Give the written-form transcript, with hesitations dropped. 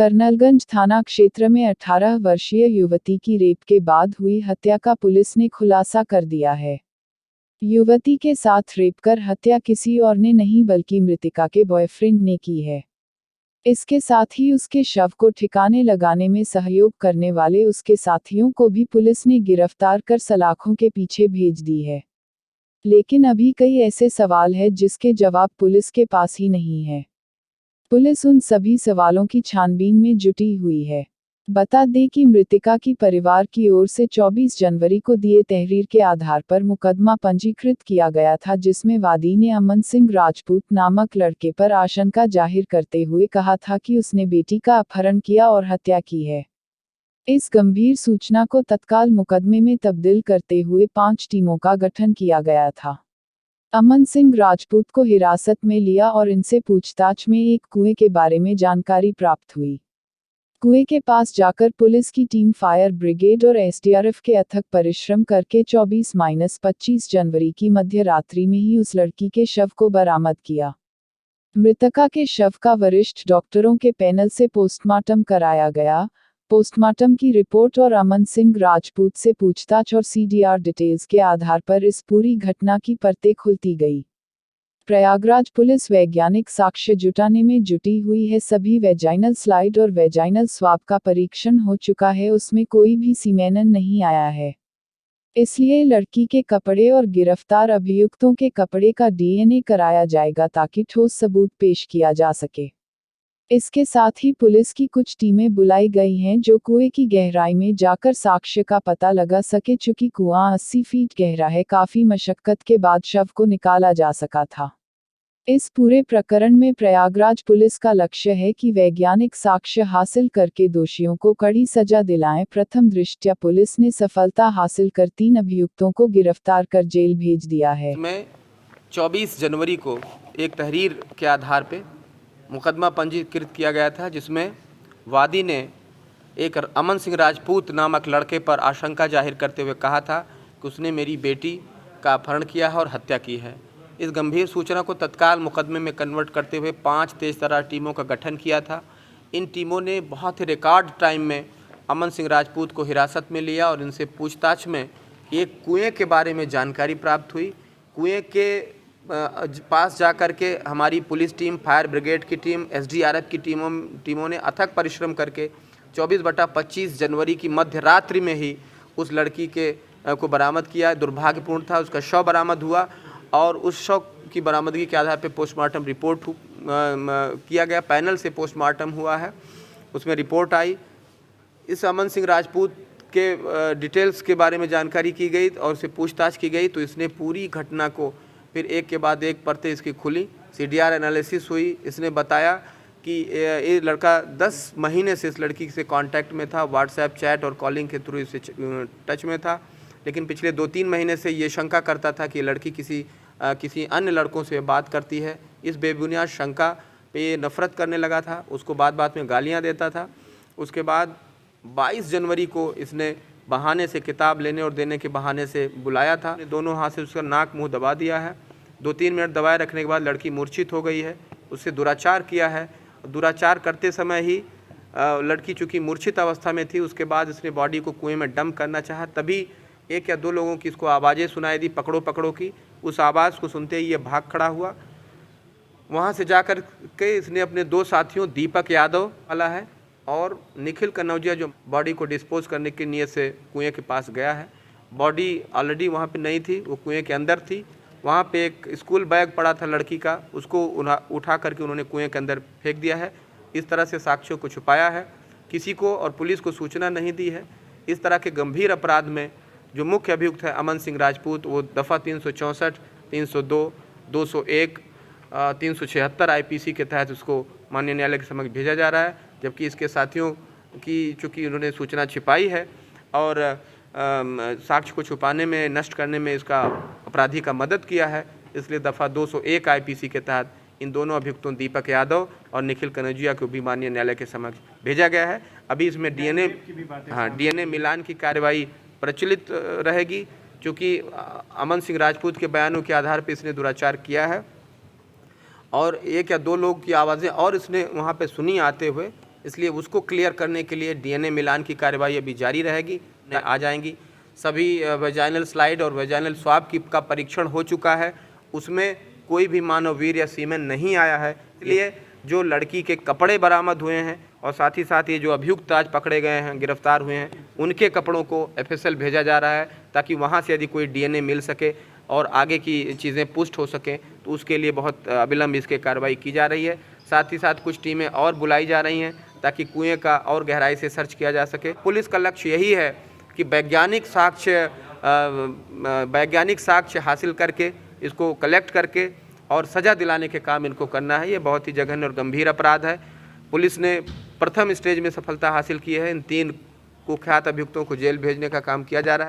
कर्नलगंज थाना क्षेत्र में 18 वर्षीय युवती की रेप के बाद हुई हत्या का पुलिस ने खुलासा कर दिया है। युवती के साथ रेप कर हत्या किसी और ने नहीं बल्कि मृतका के बॉयफ्रेंड ने की है। इसके साथ ही उसके शव को ठिकाने लगाने में सहयोग करने वाले उसके साथियों को भी पुलिस ने गिरफ्तार कर सलाखों के पीछे भेज दी है। लेकिन अभी कई ऐसे सवाल हैं जिसके जवाब पुलिस के पास ही नहीं है। पुलिस उन सभी सवालों की छानबीन में जुटी हुई है। बता दें कि मृतका की परिवार की ओर से 24 जनवरी को दिए तहरीर के आधार पर मुकदमा पंजीकृत किया गया था, जिसमें वादी ने अमन सिंह राजपूत नामक लड़के पर आशंका जाहिर करते हुए कहा था कि उसने बेटी का अपहरण किया और हत्या की है। इस गंभीर सूचना को तत्काल मुकदमे में तब्दील करते हुए 5 टीमों का गठन किया गया था। अमन सिंह राजपूत को हिरासत में लिया और इनसे पूछताछ में एक कुएं के बारे में जानकारी प्राप्त हुई। कुएं के पास जाकर पुलिस की टीम फायर ब्रिगेड और एसडीआरएफ के अथक परिश्रम करके 24-25 जनवरी की मध्य रात्रि में ही उस लड़की के शव को बरामद किया। मृतका के शव का वरिष्ठ डॉक्टरों के पैनल से पोस्टमार्टम कराया गया। पोस्टमार्टम की रिपोर्ट और अमन सिंह राजपूत से पूछताछ और सीडीआर डिटेल्स के आधार पर इस पूरी घटना की परतें खुलती गई। प्रयागराज पुलिस वैज्ञानिक साक्ष्य जुटाने में जुटी हुई है। सभी वेजाइनल स्लाइड और वेजाइनल स्वाब का परीक्षण हो चुका है, उसमें कोई भी सीमेनन नहीं आया है। इसलिए लड़की के कपड़े और गिरफ्तार अभियुक्तों के कपड़े का डीएनए कराया जाएगा ताकि ठोस सबूत पेश किया जा सके। इसके साथ ही पुलिस की कुछ टीमें बुलाई गई हैं जो कुएं की गहराई में जाकर साक्ष्य का पता लगा सके। चूंकि कुआं 80 फीट गहरा है, काफी मशक्कत के बाद शव को निकाला जा सका था। इस पूरे प्रकरण में प्रयागराज पुलिस का लक्ष्य है कि वैज्ञानिक साक्ष्य हासिल करके दोषियों को कड़ी सजा दिलाएं। प्रथम दृष्टया पुलिस ने सफलता हासिल कर 3 अभियुक्तों को गिरफ्तार कर जेल भेज दिया है। इसमें 24 जनवरी को एक तहरीर के आधार पर मुकदमा पंजीकृत किया गया था, जिसमें वादी ने एक अमन सिंह राजपूत नामक लड़के पर आशंका जाहिर करते हुए कहा था कि उसने मेरी बेटी का अपहरण किया है और हत्या की है। इस गंभीर सूचना को तत्काल मुकदमे में कन्वर्ट करते हुए 5 तेजतर्रार टीमों का गठन किया था। इन टीमों ने बहुत ही रिकॉर्ड टाइम में अमन सिंह राजपूत को हिरासत में लिया और इनसे पूछताछ में एक कुएं के बारे में जानकारी प्राप्त हुई। कुएं के पास जा कर के हमारी पुलिस टीम, फायर ब्रिगेड की टीम, एसडीआरएफ की टीमों ने अथक परिश्रम करके 24-25 जनवरी की मध्य रात्रि में ही उस लड़की को बरामद किया। दुर्भाग्यपूर्ण था, उसका शव बरामद हुआ और उस शव की बरामदगी के आधार पर पोस्टमार्टम रिपोर्ट किया गया। पैनल से पोस्टमार्टम हुआ है, उसमें रिपोर्ट आई। इस अमन सिंह राजपूत के डिटेल्स के बारे में जानकारी की गई और उससे पूछताछ की गई, तो इसने पूरी घटना को फिर एक के बाद एक परतें इसकी खुली। सीडीआर एनालिसिस हुई। इसने बताया कि ये लड़का 10 महीने से इस लड़की से कांटेक्ट में था, व्हाट्सएप चैट और कॉलिंग के थ्रू इससे टच में था, लेकिन पिछले 2-3 महीने से ये शंका करता था कि लड़की किसी अन्य लड़कों से बात करती है। इस बेबुनियाद शंका पे ये नफ़रत करने लगा था, उसको बात में गालियाँ देता था। उसके बाद 22 जनवरी को इसने बहाने से किताब लेने और देने के बहाने से बुलाया था। दोनों हाथ से उसका नाक मुंह दबा दिया है। 2-3 मिनट दबाए रखने के बाद लड़की मूर्छित हो गई है। उससे दुराचार किया है। दुराचार करते समय ही लड़की चूँकि मूर्छित अवस्था में थी, उसके बाद इसने बॉडी को कुएं में डंप करना चाहा। तभी 1 या 2 लोगों की इसको आवाज़ें सुनाई दी, पकड़ो पकड़ो की। उस आवाज़ को सुनते ही ये भाग खड़ा हुआ। वहाँ से जा कर के इसने अपने 2 साथियों, दीपक यादव वाला है और निखिल कनौजिया, जो बॉडी को डिस्पोज करने की नीयत से कुएं के पास गया है। बॉडी ऑलरेडी वहाँ पे नहीं थी, वो कुएं के अंदर थी। वहाँ पे एक स्कूल बैग पड़ा था लड़की का, उसको उठा करके उन्होंने कुएं के अंदर फेंक दिया है। इस तरह से साक्ष्यों को छुपाया है, किसी को और पुलिस को सूचना नहीं दी है। इस तरह के गंभीर अपराध में जो मुख्य अभियुक्त है अमन सिंह राजपूत, वो दफ़ा 364, 302, 201, 376 आईपीसी के तहत उसको माननीय न्यायालय के समक्ष भेजा जा रहा है। जबकि इसके साथियों की चूँकि उन्होंने सूचना छिपाई है और साक्ष्य को छुपाने में, नष्ट करने में इसका अपराधी का मदद किया है, इसलिए दफ़ा 201 आईपीसी के तहत इन दोनों अभियुक्तों दीपक यादव और निखिल कनौजिया को भी माननीय न्यायालय के समक्ष भेजा गया है। अभी इसमें डीएनए मिलान की कार्रवाई प्रचलित रहेगी, क्योंकि अमन सिंह राजपूत के बयानों के आधार पर इसने दुराचार किया है और 1 या 2 लोग की आवाज़ें और इसने वहाँ पे सुनी आते हुए, इसलिए उसको क्लियर करने के लिए डीएनए मिलान की कार्रवाई अभी जारी रहेगी, आ जाएंगी। सभी वेजाइनल स्लाइड और वेजाइनल स्वाब का परीक्षण हो चुका है, उसमें कोई भी मानववीर या सीमेन नहीं आया है। इसलिए जो लड़की के कपड़े बरामद हुए हैं और साथ ही साथ ये जो अभियुक्त आज पकड़े गए हैं, गिरफ्तार हुए हैं, उनके कपड़ों को एफएसएल भेजा जा रहा है ताकि वहाँ से यदि कोई डीएनए मिल सके और आगे की चीज़ें पुष्ट हो सकें, तो उसके लिए बहुत अविलंब इसके कार्रवाई की जा रही है। साथ ही साथ कुछ टीमें और बुलाई जा रही हैं ताकि कुएं का और गहराई से सर्च किया जा सके। पुलिस का लक्ष्य यही है कि वैज्ञानिक साक्ष्य हासिल करके इसको कलेक्ट करके और सज़ा दिलाने के काम इनको करना है। ये बहुत ही जघन्य और गंभीर अपराध है। पुलिस ने प्रथम स्टेज में सफलता हासिल की है। इन 3 कुख्यात अभियुक्तों को जेल भेजने का काम किया जा रहा है।